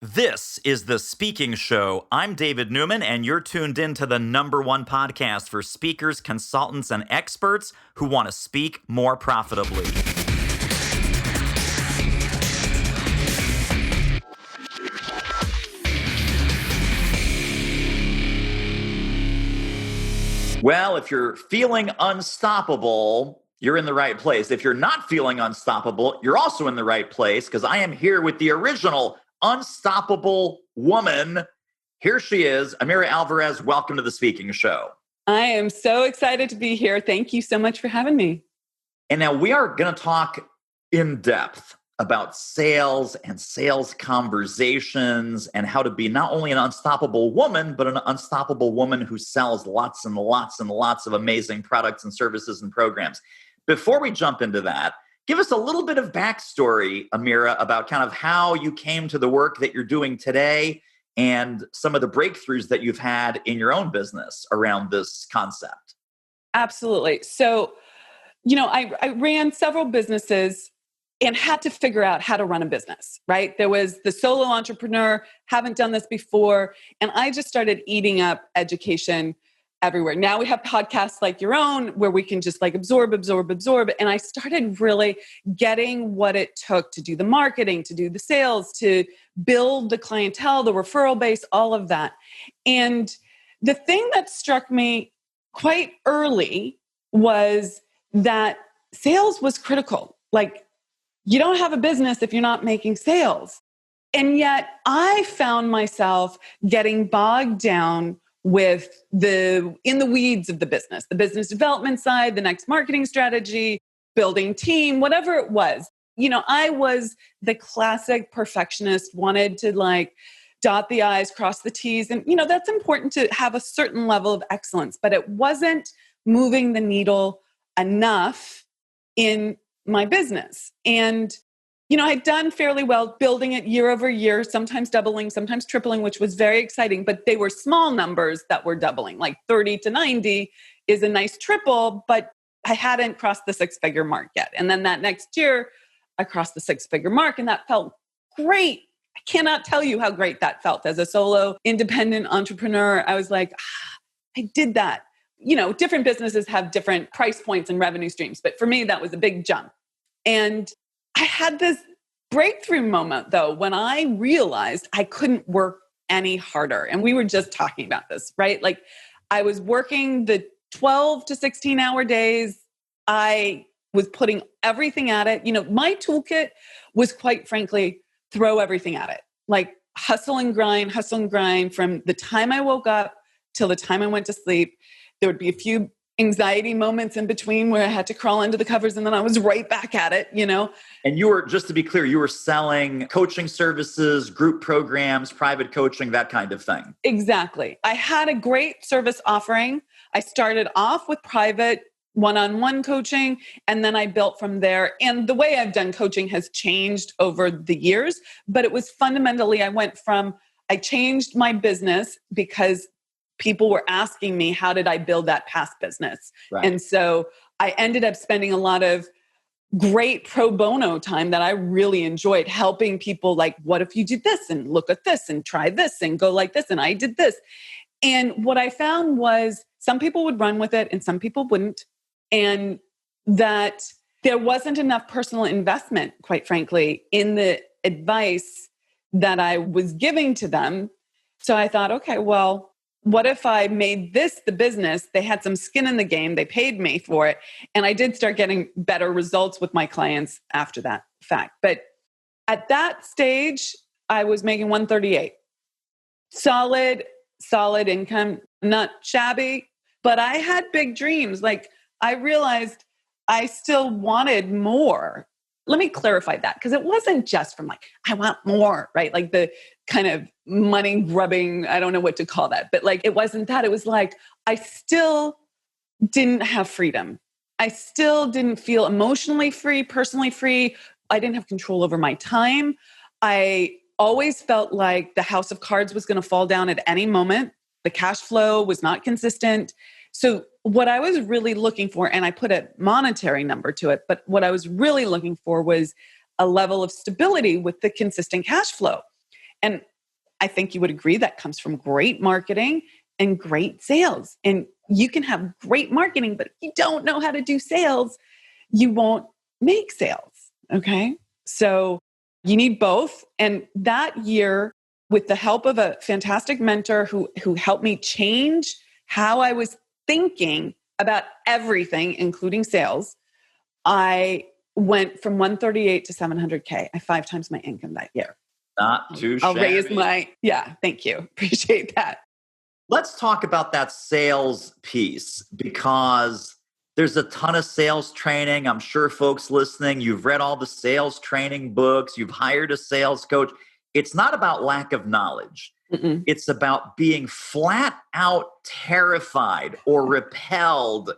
This is The Speaking Show. I'm David Newman, and you're tuned in to the #1 podcast for speakers, consultants, and experts who want to speak more profitably. Well, if you're feeling unstoppable, you're in the right place. If you're not feeling unstoppable, you're also in the right place, because I am here with the original unstoppable woman. Here she is, Amira Alvarez. Welcome to The Speaking Show. I am so excited to be here. Thank you so much for having me. And now we are going to talk in depth about sales and sales conversations and how to be not only an unstoppable woman, but an unstoppable woman who sells lots and lots and lots of amazing products and services and programs. Before we jump into that, give us a little bit of backstory, Amira, about kind of how you came to the work that you're doing today and some of the breakthroughs that you've had in your own business around this concept. Absolutely. So, I ran several businesses and had to figure out how to run a business, right? There was the solo entrepreneur, haven't done this before, and I just started eating up education everywhere. Now we have podcasts like your own where we can just absorb. And I started really getting what it took to do the marketing, to do the sales, to build the clientele, the referral base, all of that. And the thing that struck me quite early was that sales was critical. You don't have a business if you're not making sales. And yet I found myself getting bogged down with in the weeds of the business development side, the next marketing strategy, building team, whatever it was. I was the classic perfectionist, wanted to dot the I's, cross the T's. And, that's important to have a certain level of excellence, but it wasn't moving the needle enough in my business. And I'd done fairly well building it year over year, sometimes doubling, sometimes tripling, which was very exciting, but they were small numbers that were doubling. 30 to 90 is a nice triple, but I hadn't crossed the six-figure mark yet. And then that next year, I crossed the six-figure mark, and that felt great. I cannot tell you how great that felt as a solo independent entrepreneur. I was like, I did that. Different businesses have different price points and revenue streams, but for me, that was a big jump. And I had this breakthrough moment, though, when I realized I couldn't work any harder. And we were just talking about this, right? I was working the 12 to 16-hour days. I was putting everything at it. My toolkit was, quite frankly, throw everything at it. Hustle and grind from the time I woke up till the time I went to sleep. There would be a few anxiety moments in between where I had to crawl under the covers, and then I was right back at it, And you were, just to be clear, you were selling coaching services, group programs, private coaching, that kind of thing. Exactly. I had a great service offering. I started off with private one-on-one coaching, and then I built from there. And the way I've done coaching has changed over the years, but it was fundamentally, I changed my business because people were asking me, how did I build that past business? Right. And so I ended up spending a lot of great pro bono time that I really enjoyed, helping people what if you did this and look at this and try this and go like this and I did this. And what I found was some people would run with it and some people wouldn't. And that there wasn't enough personal investment, quite frankly, in the advice that I was giving to them. So I thought, okay, well, what if I made this the business? They had some skin in the game. They paid me for it. And I did start getting better results with my clients after that fact. But at that stage, I was making 138. Solid income, not shabby, but I had big dreams. I realized I still wanted more. Let me clarify that, because it wasn't just from I want more, right? The kind of money grubbing, I don't know what to call that, but it wasn't that. It was I still didn't have freedom. I still didn't feel emotionally free, personally free. I didn't have control over my time. I always felt like the house of cards was going to fall down at any moment. The cash flow was not consistent. So what I was really looking for, and I put a monetary number to it, but what I was really looking for was a level of stability with the consistent cash flow. And I think you would agree that comes from great marketing and great sales. And you can have great marketing, but if you don't know how to do sales, you won't make sales. Okay. So you need both. And that year, with the help of a fantastic mentor who helped me change how I was thinking about everything, including sales, I went from 138 to 700K. I 5 times my income that year. Not too I'll shabby. raise my, yeah, thank you. Appreciate that. Let's talk about that sales piece, because there's a ton of sales training. I'm sure folks listening, you've read all the sales training books, you've hired a sales coach. It's not about lack of knowledge. Mm-mm. It's about being flat out terrified or repelled.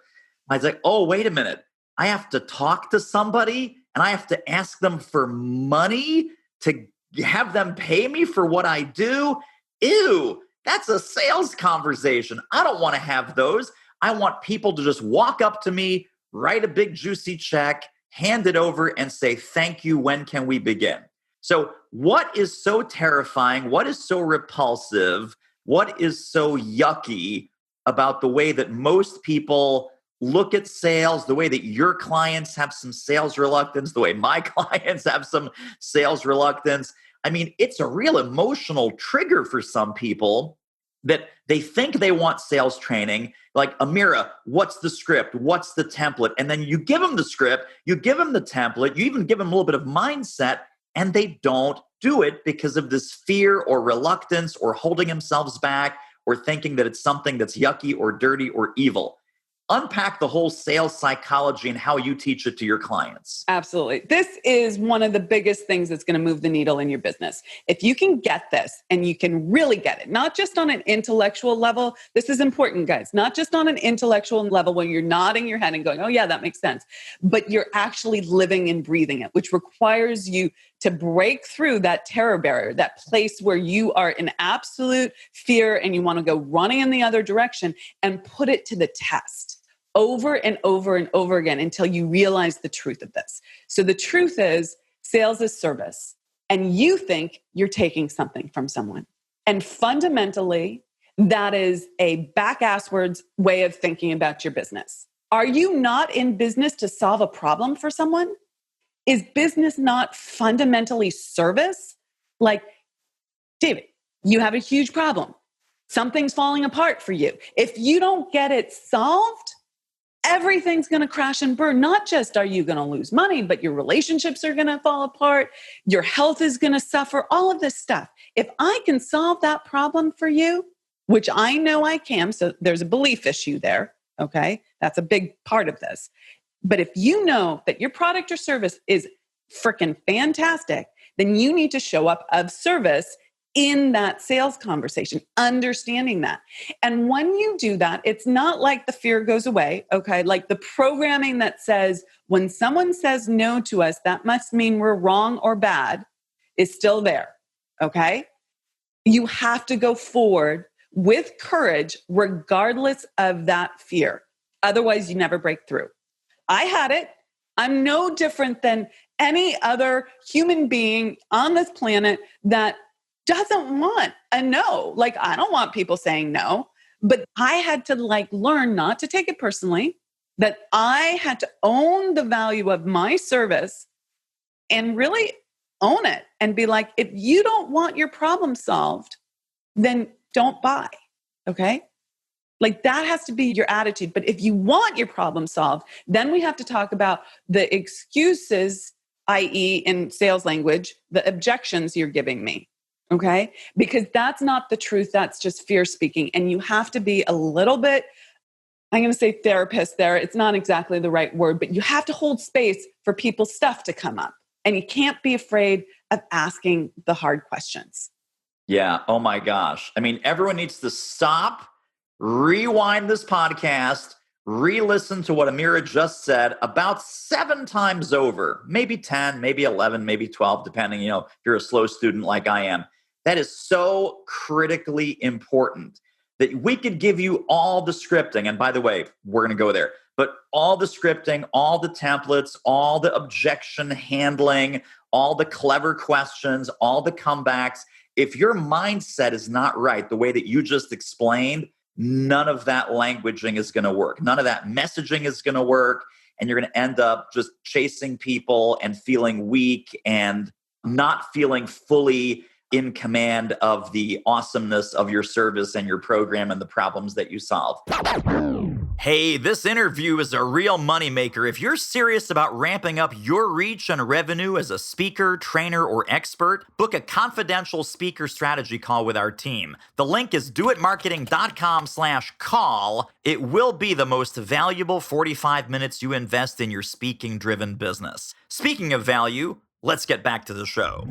I was like, oh, wait a minute. I have to talk to somebody and I have to ask them for money to have them pay me for what I do. Ew, that's a sales conversation. I don't want to have those. I want people to just walk up to me, write a big juicy check, hand it over and say, thank you. When can we begin? So what is so terrifying? What is so repulsive? What is so yucky about the way that most people look at sales, the way that your clients have some sales reluctance, the way my clients have some sales reluctance? I mean, it's a real emotional trigger for some people that they think they want sales training. Like, Amira, what's the script? What's the template? And then you give them the script, you give them the template, you even give them a little bit of mindset, and they don't do it because of this fear or reluctance or holding themselves back or thinking that it's something that's yucky or dirty or evil. Unpack the whole sales psychology and how you teach it to your clients. Absolutely. This is one of the biggest things that's going to move the needle in your business. If you can get this and you can really get it, not just on an intellectual level, this is important, guys, not just on an intellectual level when you're nodding your head and going, oh yeah, that makes sense, but you're actually living and breathing it, which requires you to break through that terror barrier, that place where you are in absolute fear and you want to go running in the other direction, and put it to the test over and over and over again until you realize the truth of this. So the truth is, sales is service, and you think you're taking something from someone. And fundamentally, that is a back-asswards way of thinking about your business. Are you not in business to solve a problem for someone? Is business not fundamentally service? Like, David, you have a huge problem. Something's falling apart for you. If you don't get it solved, everything's going to crash and burn. Not just are you going to lose money, but your relationships are going to fall apart. Your health is going to suffer, all of this stuff. If I can solve that problem for you, which I know I can, so there's a belief issue there, okay? That's a big part of this. But if you know that your product or service is freaking fantastic, then you need to show up of service in that sales conversation, understanding that. And when you do that, it's not like the fear goes away, okay? Like the programming that says when someone says no to us, that must mean we're wrong or bad is still there, okay? You have to go forward with courage, regardless of that fear. Otherwise, you never break through. I had it. I'm no different than any other human being on this planet that doesn't want a no. Like, I don't want people saying no, but I had to learn not to take it personally, that I had to own the value of my service and really own it and be like, if you don't want your problem solved, then don't buy. Okay. Like, that has to be your attitude. But if you want your problem solved, then we have to talk about the excuses, i.e. in sales language, the objections you're giving me. Okay. Because that's not the truth. That's just fear speaking. And you have to be a little bit, I'm going to say therapist there. It's not exactly the right word, but you have to hold space for people's stuff to come up. And you can't be afraid of asking the hard questions. Yeah. Oh my gosh. I mean, everyone needs to stop, rewind this podcast, re-listen to what Amira just said about 7 times over, maybe 10, maybe 11, maybe 12, depending, if you're a slow student like I am. That is so critically important that we could give you all the scripting. And by the way, we're going to go there, but all the scripting, all the templates, all the objection handling, all the clever questions, all the comebacks. if your mindset is not right, the way that you just explained, none of that languaging is going to work. None of that messaging is going to work. And you're going to end up just chasing people and feeling weak and not feeling fully in command of the awesomeness of your service and your program and the problems that you solve. Hey, this interview is a real moneymaker. If you're serious about ramping up your reach and revenue as a speaker, trainer, or expert, book a confidential speaker strategy call with our team. The link is doitmarketing.com/call. It will be the most valuable 45 minutes you invest in your speaking-driven business. Speaking of value, let's get back to the show.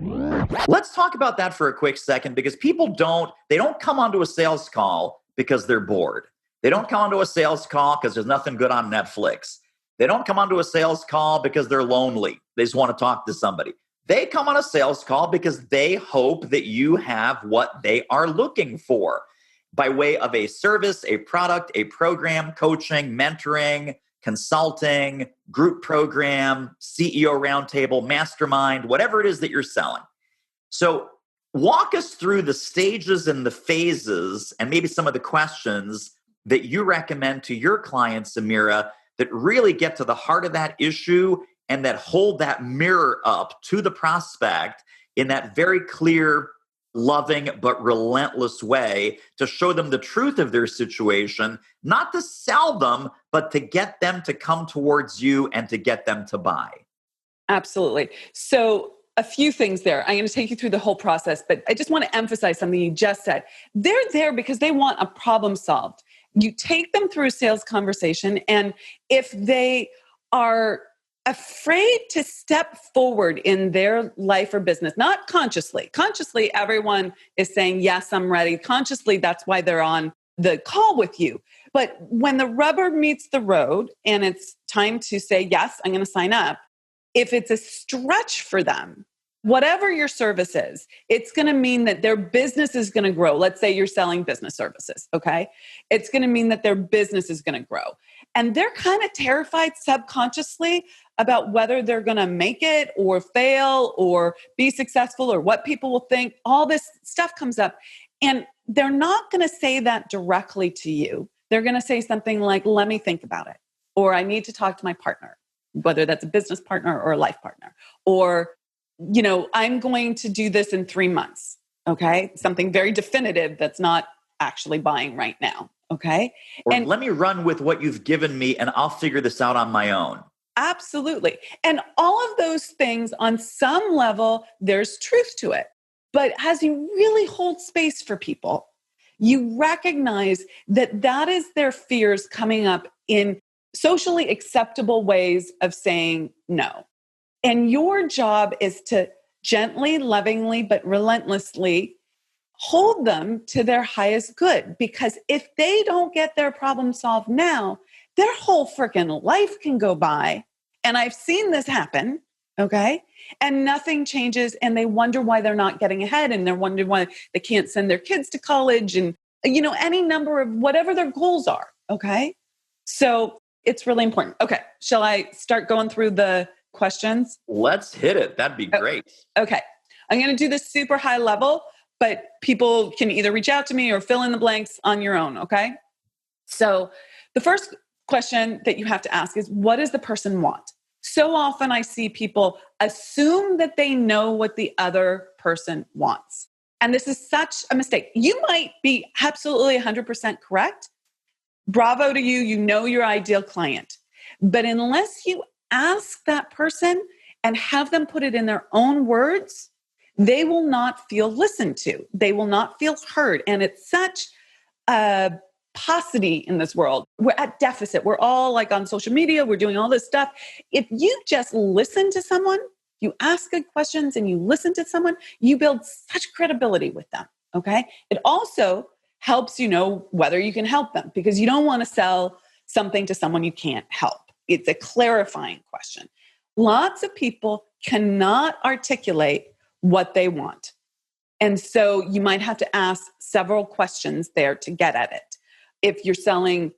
Let's talk about that for a quick second, because people don't come onto a sales call because they're bored. They don't come onto a sales call because there's nothing good on Netflix. They don't come onto a sales call because they're lonely. They just want to talk to somebody. They come on a sales call because they hope that you have what they are looking for by way of a service, a product, a program, coaching, mentoring, consulting, group program, CEO roundtable, mastermind, whatever it is that you're selling. So walk us through the stages and the phases and maybe some of the questions that you recommend to your clients, Amira, that really get to the heart of that issue and that hold that mirror up to the prospect in that very clear, loving, but relentless way to show them the truth of their situation, not to sell them, but to get them to come towards you and to get them to buy. Absolutely. So a few things there. I'm going to take you through the whole process, but I just want to emphasize something you just said. They're there because they want a problem solved. You take them through a sales conversation, and if they are afraid to step forward in their life or business, not consciously. Consciously, everyone is saying, yes, I'm ready. Consciously, that's why they're on the call with you. But when the rubber meets the road and it's time to say, yes, I'm going to sign up, if it's a stretch for them, whatever your service is, it's going to mean that their business is going to grow. Let's say you're selling business services, okay? It's going to mean that their business is going to grow. And they're kind of terrified subconsciously about whether they're going to make it or fail or be successful or what people will think. All this stuff comes up. And they're not going to say that directly to you. They're going to say something like, let me think about it. Or I need to talk to my partner, whether that's a business partner or a life partner. Or, I'm going to do this in 3 months. Okay. Something very definitive that's not actually buying right now. Okay. Or let me run with what you've given me and I'll figure this out on my own. Absolutely. And all of those things on some level, there's truth to it. But as you really hold space for people, you recognize that that is their fears coming up in socially acceptable ways of saying no. And your job is to gently, lovingly, but relentlessly hold them to their highest good. Because if they don't get their problem solved now, their whole freaking life can go by. And I've seen this happen, okay? And nothing changes, and they wonder why they're not getting ahead, and they're wondering why they can't send their kids to college, and any number of whatever their goals are, okay? So it's really important. Okay, shall I start going through the questions? Let's hit it. That'd be great. Okay. I'm going to do this super high level, but people can either reach out to me or fill in the blanks on your own, okay? So the first question that you have to ask is, what does the person want? So often I see people assume that they know what the other person wants. And this is such a mistake. You might be absolutely 100% correct. Bravo to you. You know your ideal client. But unless you ask that person and have them put it in their own words, they will not feel listened to. They will not feel heard. And it's such a paucity in this world. We're at deficit. We're all like on social media. We're doing all this stuff. If you just listen to someone, you ask good questions and you listen to someone, you build such credibility with them. Okay. It also helps you know whether you can help them, because you don't want to sell something to someone you can't help. It's a clarifying question. Lots of people cannot articulate what they want. And so you might have to ask several questions there to get at it. If you're selling,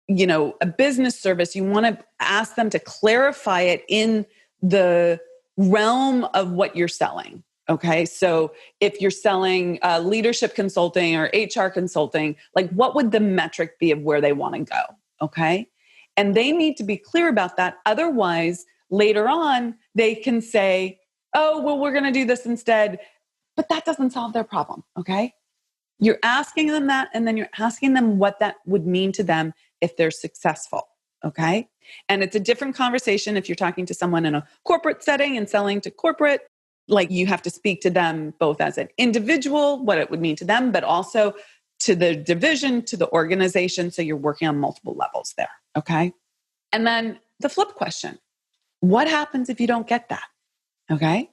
a business service, you want to ask them to clarify it in the realm of what you're selling. Okay. So if you're selling leadership consulting or HR consulting, like what would the metric be of where they want to go? Okay. And they need to be clear about that. Otherwise, later on, they can say, oh, well, we're going to do this instead. But that doesn't solve their problem. Okay. You're asking them that, and then you're asking them what that would mean to them if they're successful. Okay. And it's a different conversation if you're talking to someone in a corporate setting and selling to corporate. Like you have to speak to them both as an individual, what it would mean to them, but also to the division, to the organization. So you're working on multiple levels there. Okay. And then the flip question, what happens if you don't get that? Okay.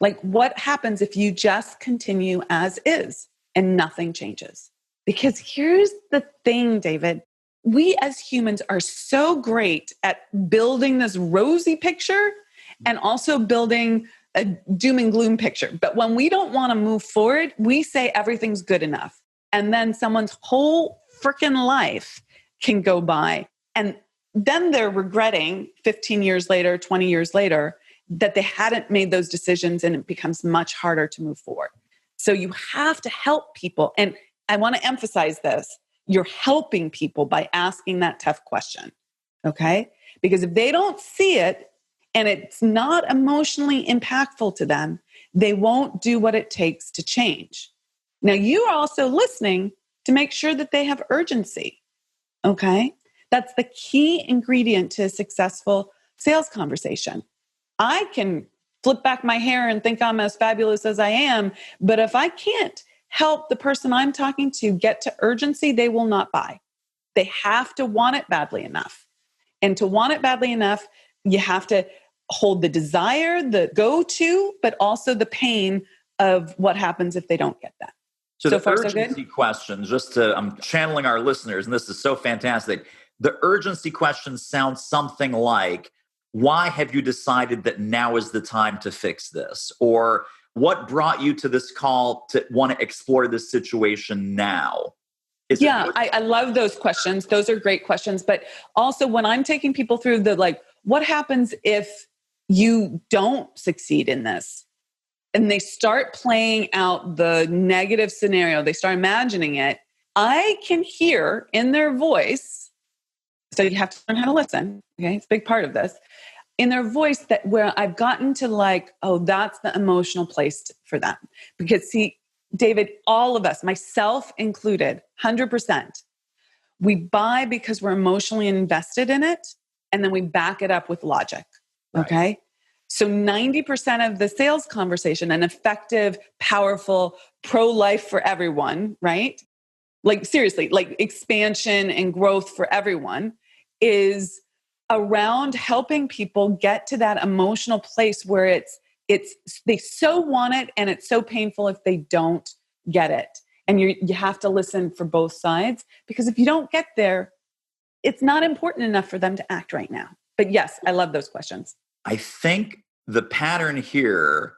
Like what happens if you just continue as is and nothing changes? Because here's the thing, David, we as humans are so great at building this rosy picture and also building a doom and gloom picture. But when we don't want to move forward, we say everything's good enough. And then someone's whole freaking life can go by. And then they're regretting 15 years later, 20 years later, that they hadn't made those decisions, and it becomes much harder to move forward. So you have to help people. And I want to emphasize this. You're helping people by asking that tough question. Okay? Because if they don't see it, and it's not emotionally impactful to them, they won't do what it takes to change. Now, you are also listening to make sure that they have urgency. Okay? That's the key ingredient to a successful sales conversation. I can flip back my hair and think I'm as fabulous as I am, but if I can't help the person I'm talking to get to urgency, they will not buy. They have to want it badly enough. And to want it badly enough, you have to hold the desire, the go-to, but also the pain of what happens if they don't get that. So the far, urgency questions, I'm channeling our listeners, and this is so fantastic. The urgency questions sound something like, why have you decided that now is the time to fix this? Or what brought you to this call to want to explore this situation now? I love those questions. Those are great questions. But also when I'm taking people through what happens if you don't succeed in this? And they start playing out the negative scenario, they start imagining it. I can hear in their voice, so you have to learn how to listen. Okay, it's a big part of this. In their voice, that where I've gotten to that's the emotional place for them. Because see, David, all of us, myself included, 100%, we buy because we're emotionally invested in it, and then we back it up with logic. Okay. Right. So 90% of the sales conversation, an effective, powerful, pro-life for everyone, right? Like seriously, like expansion and growth for everyone is around helping people get to that emotional place where it's they so want it and it's so painful if they don't get it. And you have to listen for both sides, because if you don't get there, it's not important enough for them to act right now. But yes, I love those questions. I think the pattern here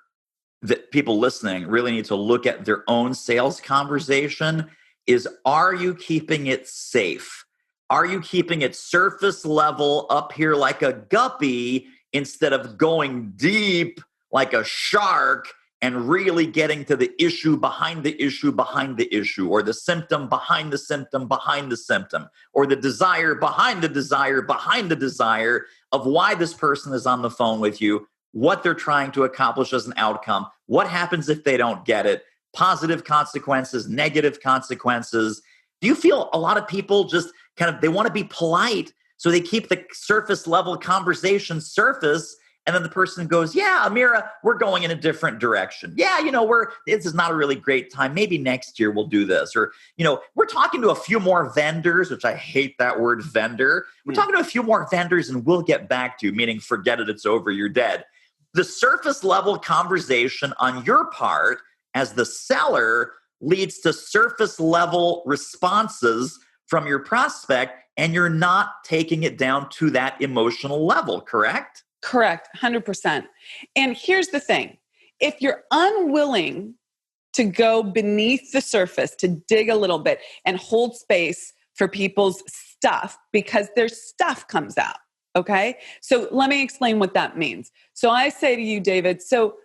that people listening really need to look at their own sales conversation is, are you keeping it safe? Are you keeping it surface level up here like a guppy instead of going deep like a shark and really getting to the issue behind the issue behind the issue, or the symptom behind the symptom behind the symptom, or the desire behind the desire behind the desire of why this person is on the phone with you, what they're trying to accomplish as an outcome, what happens if they don't get it, positive consequences, negative consequences. Do you feel a lot of people just they want to be polite, so they keep the surface level conversation surface, and then the person goes, yeah, Amira, we're going in a different direction. Yeah, this is not a really great time. Maybe next year we'll do this. Or, we're talking to a few more vendors, which I hate that word vendor. We're talking to a few more vendors and we'll get back to you, meaning forget it, it's over, you're dead. The surface level conversation on your part as the seller leads to surface level responses from your prospect, and you're not taking it down to that emotional level, correct? Correct, 100%. And here's the thing. If you're unwilling to go beneath the surface, to dig a little bit and hold space for people's stuff, because their stuff comes out, okay? So let me explain what that means. So I say to you, David, so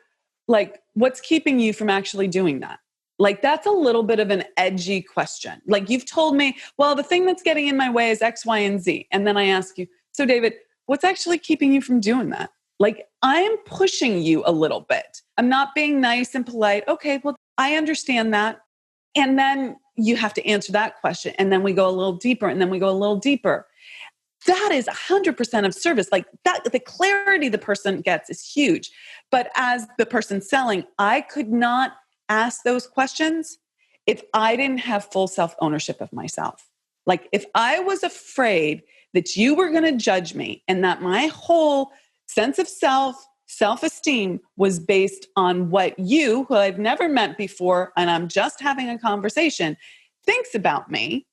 Like, what's keeping you from actually doing that? Like, that's a little bit of an edgy question. Like, you've told me, well, the thing that's getting in my way is X, Y, and Z. And then I ask you, so David, what's actually keeping you from doing that? Like, I'm pushing you a little bit. I'm not being nice and polite. Okay, well, I understand that. And then you have to answer that question. And then we go a little deeper, and then we go a little deeper. That is 100% of service. Like that, the clarity the person gets is huge. But as the person selling, I could not ask those questions if I didn't have full self-ownership of myself. Like if I was afraid that you were going to judge me and that my whole sense of self-esteem was based on what you, who I've never met before, and I'm just having a conversation, thinks about me,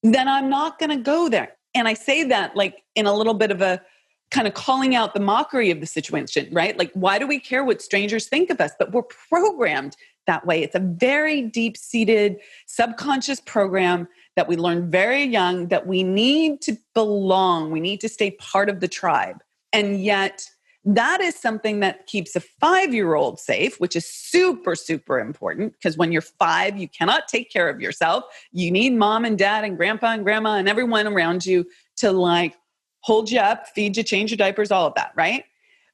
then I'm not going to go there. And I say that like in a little bit of a kind of calling out the mockery of the situation, right? Like, why do we care what strangers think of us? But we're programmed that way. It's a very deep-seated subconscious program that we learn very young, that we need to belong. We need to stay part of the tribe. And yet that is something that keeps a 5-year-old safe, which is super, super important, because when you're 5, you cannot take care of yourself. You need mom and dad and grandpa and grandma and everyone around you to like hold you up, feed you, change your diapers, all of that, right?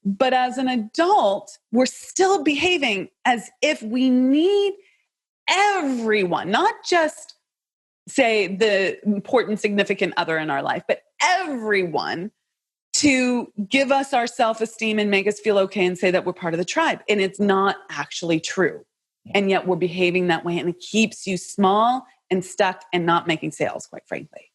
But as an adult, we're still behaving as if we need everyone, not just say the important, significant other in our life, but everyone to give us our self-esteem and make us feel okay and say that we're part of the tribe. And it's not actually true. And yet we're behaving that way, and it keeps you small and stuck and not making sales, quite frankly.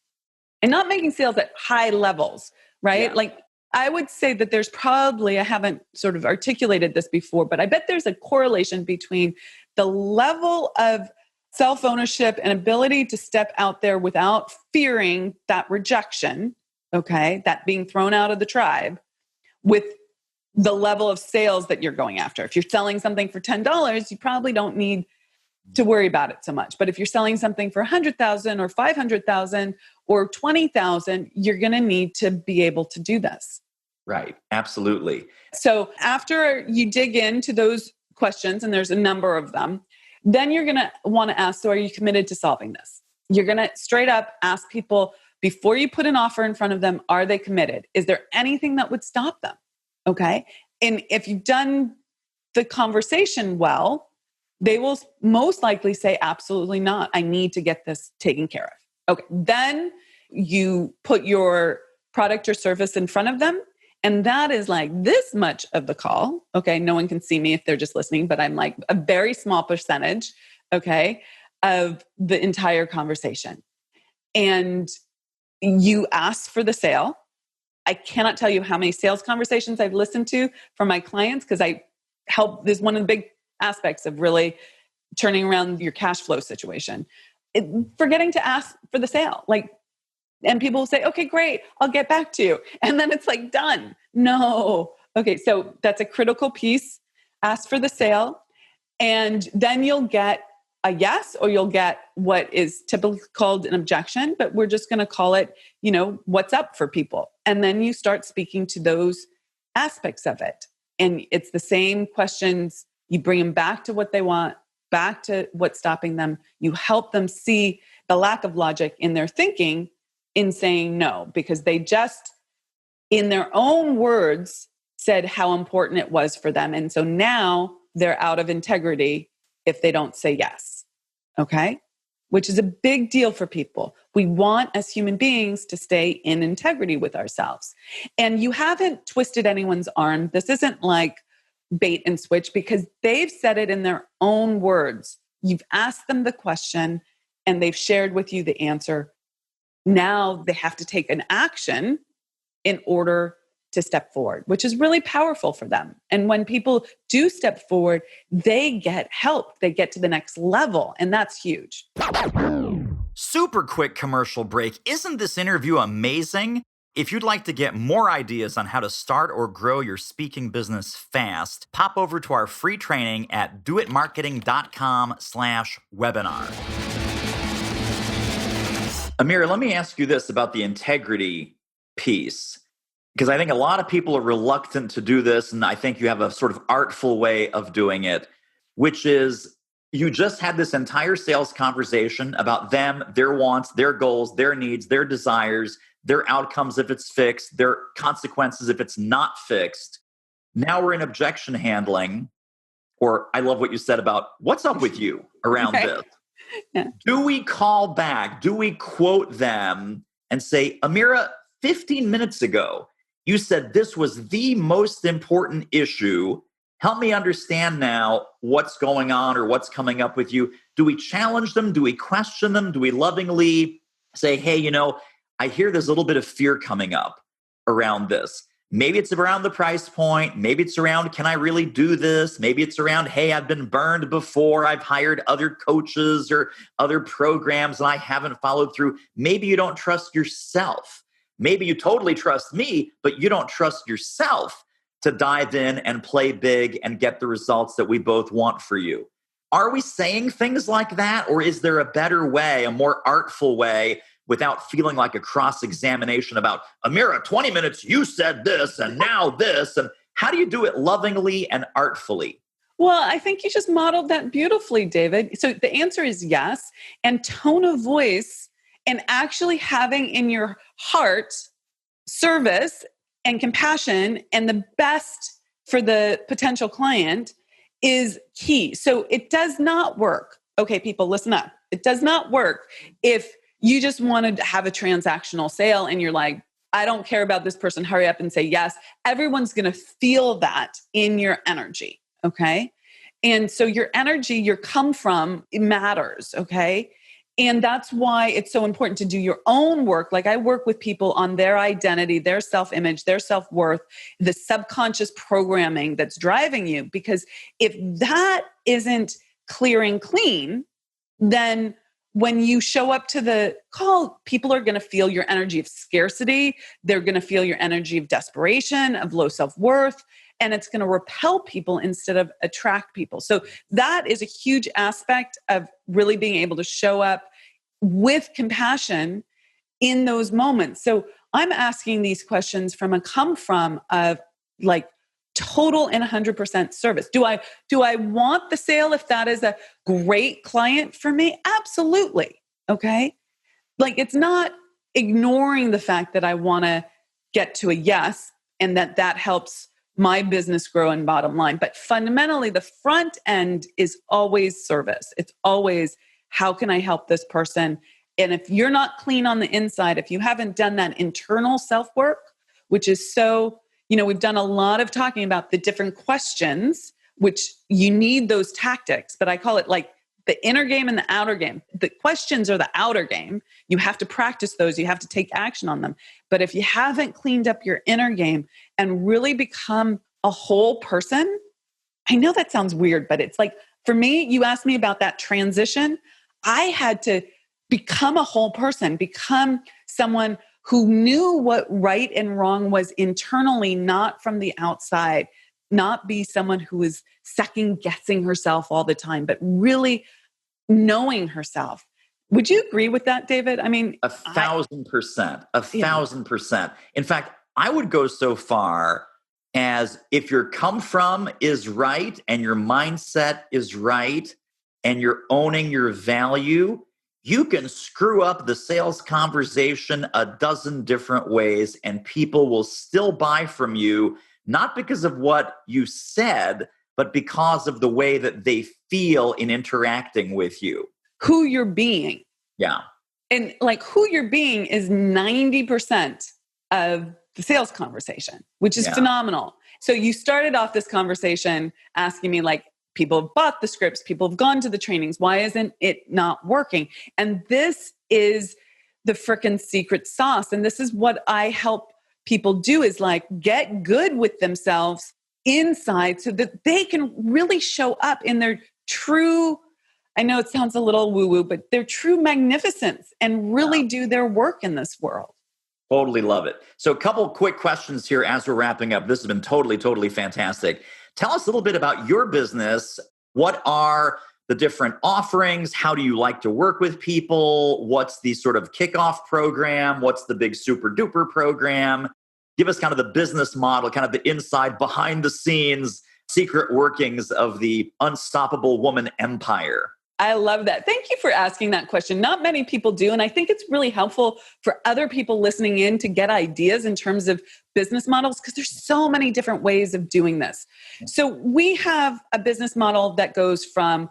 And not making sales at high levels, right? Yeah. Like I would say that there's probably, I haven't sort of articulated this before, but I bet there's a correlation between the level of self-ownership and ability to step out there without fearing that rejection, okay, that being thrown out of the tribe, with the level of sales that you're going after. If you're selling something for $10, you probably don't need to worry about it so much. But if you're selling something for 100,000 or 500,000 or 20,000, you're going to need to be able to do this. Right. Absolutely. So after you dig into those questions, and there's a number of them, then you're going to want to ask, so are you committed to solving this? You're going to straight up ask people, before you put an offer in front of them, are they committed? Is there anything that would stop them? Okay. And if you've done the conversation well, they will most likely say, absolutely not. I need to get this taken care of. Okay. Then you put your product or service in front of them. And that is like this much of the call. Okay. No one can see me if they're just listening, but I'm like a very small percentage, okay, of the entire conversation. And you ask for the sale. I cannot tell you how many sales conversations I've listened to from my clients, because I help. This is one of the big aspects of really turning around your cash flow situation. Forgetting to ask for the sale. Like, and people will say, okay, great, I'll get back to you. And then it's like, done. No. Okay. So that's a critical piece. Ask for the sale. And then you'll get a yes, or you'll get what is typically called an objection, but we're just going to call it, what's up for people. And then you start speaking to those aspects of it. And it's the same questions. You bring them back to what they want, back to what's stopping them. You help them see the lack of logic in their thinking in saying no, because they just, in their own words, said how important it was for them. And so now they're out of integrity if they don't say yes. Okay? Which is a big deal for people. We want, as human beings, to stay in integrity with ourselves. And you haven't twisted anyone's arm. This isn't like bait and switch, because they've said it in their own words. You've asked them the question and they've shared with you the answer. Now they have to take an action in order to step forward, which is really powerful for them. And when people do step forward, they get help. They get to the next level. And that's huge. Super quick commercial break. Isn't this interview amazing? If you'd like to get more ideas on how to start or grow your speaking business fast, pop over to our free training at doitmarketing.com/webinar. Amira, let me ask you this about the integrity piece. because I think a lot of people are reluctant to do this. And I think you have a sort of artful way of doing it, which is you just had this entire sales conversation about them, their wants, their goals, their needs, their desires, their outcomes if it's fixed, their consequences if it's not fixed. Now we're in objection handling, or I love what you said about what's up with you around this. Yeah. Do we call back? Do we quote them and say, Amira, 15 minutes ago, you said this was the most important issue. Help me understand now what's going on or what's coming up with you. Do we challenge them? Do we question them? Do we lovingly say, hey, I hear there's a little bit of fear coming up around this. Maybe it's around the price point. Maybe it's around, can I really do this? Maybe it's around, hey, I've been burned before. I've hired other coaches or other programs and I haven't followed through. Maybe you don't trust yourself. Maybe you totally trust me, but you don't trust yourself to dive in and play big and get the results that we both want for you. Are we saying things like that? Or is there a better way, a more artful way, without feeling like a cross-examination about, Amira, 20 minutes, you said this, and now this. And how do you do it lovingly and artfully? Well, I think you just modeled that beautifully, David. So the answer is yes. And tone of voice and actually having in your heart service and compassion and the best for the potential client is key. So it does not work. Okay, people, listen up. It does not work if you just wanted to have a transactional sale and you're like, I don't care about this person, hurry up and say yes. Everyone's going to feel that in your energy, okay? And so your energy, your come from, it matters, okay? And that's why it's so important to do your own work. Like I work with people on their identity, their self-image, their self-worth, the subconscious programming that's driving you. Because if that isn't clear and clean, then when you show up to the call, people are going to feel your energy of scarcity. They're going to feel your energy of desperation, of low self-worth, and it's going to repel people instead of attract people. So that is a huge aspect of really being able to show up with compassion in those moments. So I'm asking these questions from a come from of like total and 100% service. Do I want the sale if that is a great client for me? Absolutely. Okay. Like it's not ignoring the fact that I want to get to a yes and that helps my business grow and bottom line. But fundamentally, the front end is always service. It's always, how can I help this person? And if you're not clean on the inside, if you haven't done that internal self-work, which is so, we've done a lot of talking about the different questions, which you need those tactics, but I call it like the inner game and the outer game. The questions are the outer game. You have to practice those. You have to take action on them. But if you haven't cleaned up your inner game and really become a whole person, I know that sounds weird, but it's like, for me, you asked me about that transition. I had to become a whole person, become someone who knew what right and wrong was internally, not from the outside, not be someone who is second guessing herself all the time, but really knowing herself. Would you agree with that, David? I mean, 1,000%, 1,000%. In fact, I would go so far as if your come from is right and your mindset is right and you're owning your value, you can screw up the sales conversation a dozen different ways and people will still buy from you, not because of what you said, but because of the way that they feel in interacting with you. Who you're being. Yeah. And like who you're being is 90% of the sales conversation, which is phenomenal. So you started off this conversation asking me like, people have bought the scripts, people have gone to the trainings. Why isn't it not working? And this is the frickin' secret sauce. And this is what I help people do is like get good with themselves inside so that they can really show up in their true, I know it sounds a little woo-woo, but their true magnificence and really do their work in this world. Totally love it. So a couple quick questions here as we're wrapping up. This has been totally, totally fantastic. Tell us a little bit about your business. What are the different offerings? How do you like to work with people? What's the sort of kickoff program? What's the big super duper program? give us kind of the business model, kind of the inside, behind the scenes, secret workings of the unstoppable woman empire. I love that. Thank you for asking that question. Not many people do. And I think it's really helpful for other people listening in to get ideas in terms of business models, because there's so many different ways of doing this. So we have a business model that goes from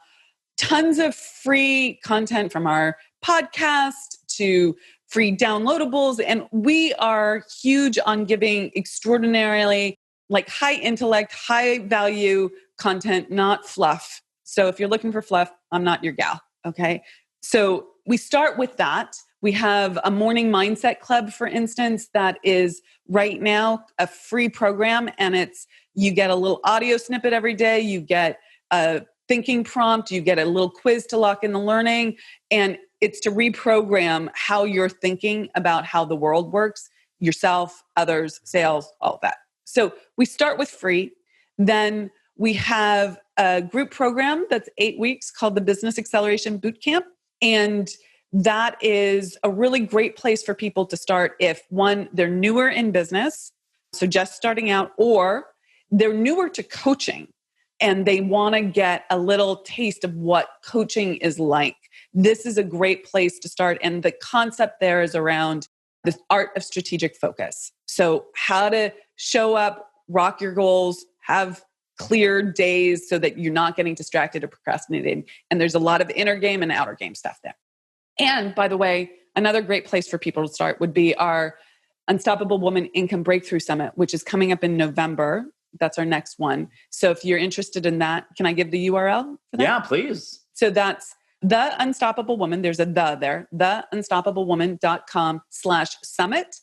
tons of free content from our podcast to free downloadables. And we are huge on giving extraordinarily like high intellect, high value content, not fluff. So if you're looking for fluff, I'm not your gal. Okay. So we start with that. We have a morning mindset club, for instance, that is right now a free program. And you get a little audio snippet every day. You get a thinking prompt. You get a little quiz to lock in the learning. And it's to reprogram how you're thinking about how the world works, yourself, others, sales, all of that. So we start with free. Then we have a group program that's 8 weeks called the Business Acceleration Bootcamp. And that is a really great place for people to start if, one, they're newer in business, so just starting out, or they're newer to coaching and they want to get a little taste of what coaching is like. This is a great place to start. And the concept there is around the art of strategic focus. So how to show up, rock your goals, have clear days so that you're not getting distracted or procrastinating. And there's a lot of inner game and outer game stuff there. And by the way, another great place for people to start would be our Unstoppable Woman Income Breakthrough Summit, which is coming up in November. That's our next one. So if you're interested in that, can I give the URL for that? Yeah, please. So that's The Unstoppable Woman. There's a the there, theunstoppablewoman.com/summit.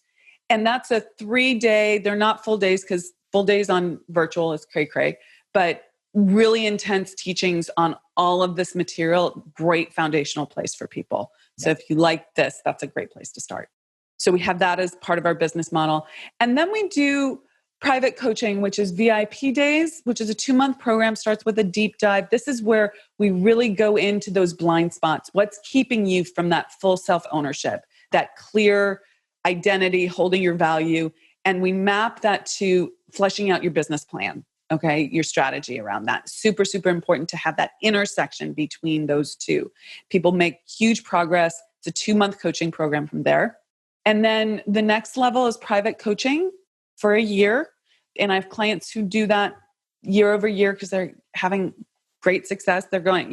And that's a 3-day, they're not full days because full days on virtual is cray-cray, but really intense teachings on all of this material. Great foundational place for people. So if you like this, that's a great place to start. So we have that as part of our business model. And then we do private coaching, which is VIP days, which is a 2-month program, starts with a deep dive. This is where we really go into those blind spots. What's keeping you from that full self-ownership, that clear identity, holding your value. And we map that to fleshing out your business plan, okay? Your strategy around that. Super, super important to have that intersection between those two. People make huge progress. It's a 2-month coaching program from there. And then the next level is private coaching for a year. And I have clients who do that year over year because they're having great success. They're going,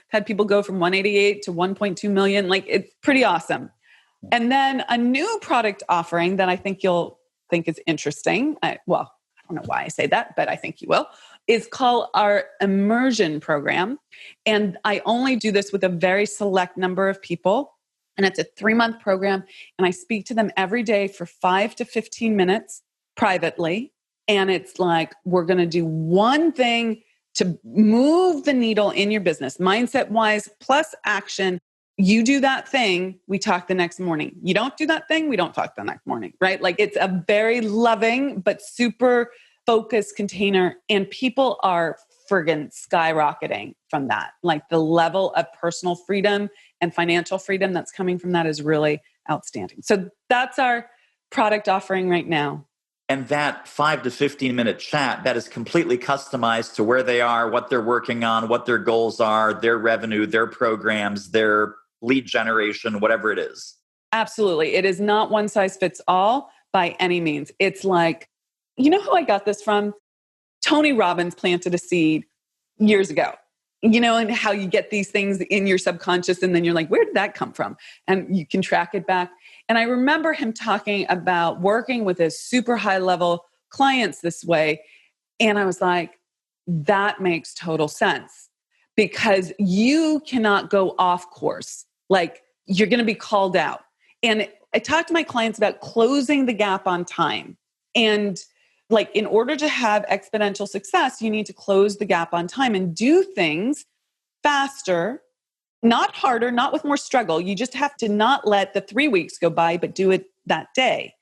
had people go from 188 to 1.2 million. Like, it's pretty awesome. And then a new product offering that I think you'll think is interesting. I don't know why I say that, but I think you will, is called our immersion program. And I only do this with a very select number of people. And it's a 3-month program. And I speak to them every day for 5 to 15 minutes privately. And it's like, we're going to do one thing to move the needle in your business, mindset wise, plus action. You do that thing, we talk the next morning. You don't do that thing, we don't talk the next morning, right? Like, it's a very loving, but super focused container. And people are friggin' skyrocketing from that. Like, the level of personal freedom and financial freedom that's coming from that is really outstanding. So that's our product offering right now. And that 5 to 15 minute chat, that is completely customized to where they are, what they're working on, what their goals are, their revenue, their programs, their lead generation, whatever it is. Absolutely. It is not one size fits all by any means. It's like, you know who I got this from? Tony Robbins planted a seed years ago, and how you get these things in your subconscious and then you're like, where did that come from? And you can track it back. And I remember him talking about working with his super high level clients this way. And I was like, that makes total sense, because you cannot go off course. Like, you're going to be called out. And I talk to my clients about closing the gap on time. And like, in order to have exponential success, you need to close the gap on time and do things faster, not harder, not with more struggle. You just have to not let the 3 weeks go by, but do it that day.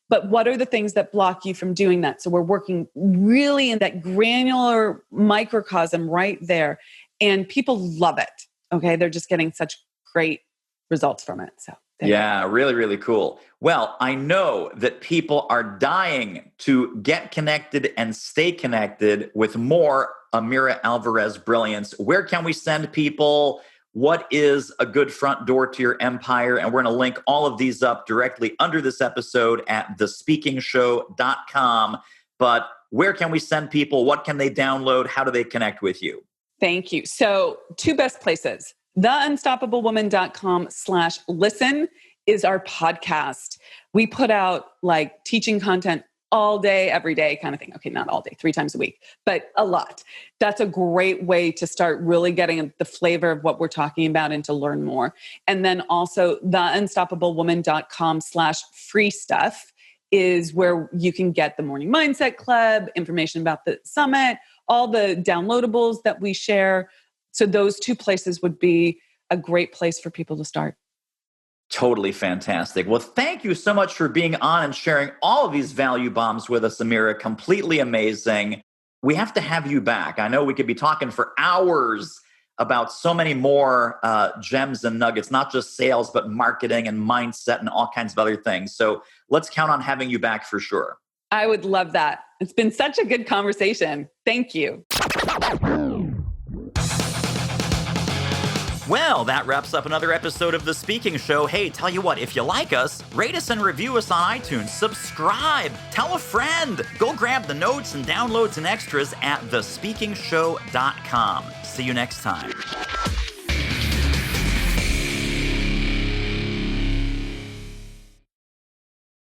But what are the things that block you from doing that? So we're working really in that granular microcosm right there. And people love it. Okay. They're just getting such great results from it. So Yeah, really, really cool. Well, I know that people are dying to get connected and stay connected with more Amira Alvarez brilliance. Where can we send people? What is a good front door to your empire? And we're going to link all of these up directly under this episode at thespeakingshow.com. But where can we send people? What can they download? How do they connect with you? Thank you. So 2 best places. theunstoppablewoman.com/listen is our podcast. We put out like teaching content all day, every day kind of thing. Okay, not all day, 3 times a week, but a lot. That's a great way to start really getting the flavor of what we're talking about and to learn more. And then also theunstoppablewoman.com/free stuff is where you can get the Morning Mindset Club, information about the summit, all the downloadables that we share. So those 2 places would be a great place for people to start. Totally fantastic. Well, thank you so much for being on and sharing all of these value bombs with us, Amira. Completely amazing. We have to have you back. I know we could be talking for hours about so many more gems and nuggets, not just sales, but marketing and mindset and all kinds of other things. So let's count on having you back for sure. I would love that. It's been such a good conversation. Thank you. Well, that wraps up another episode of The Speaking Show. Hey, tell you what, if you like us, rate us and review us on iTunes. Subscribe. Tell a friend. Go grab the notes and downloads and extras at thespeakingshow.com. See you next time.